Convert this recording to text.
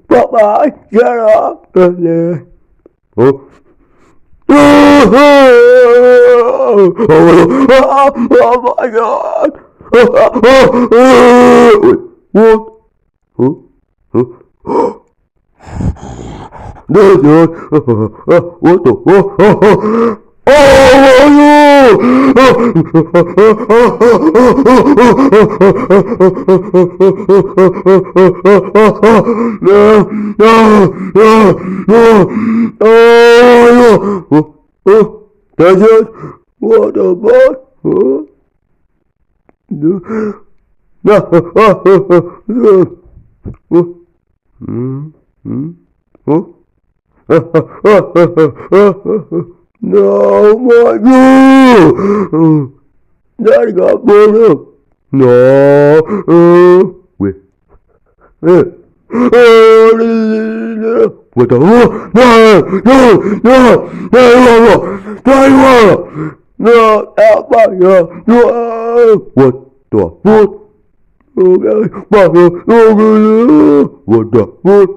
Papa, shut up. Oh. Oh my God! What? Huh? Huh? What the? That's it? What about? No, my God! Daddy got burned up. No. Wait. What the? No, out my God. No. What the fuck? Okay. What the fuck? No, what the fuck?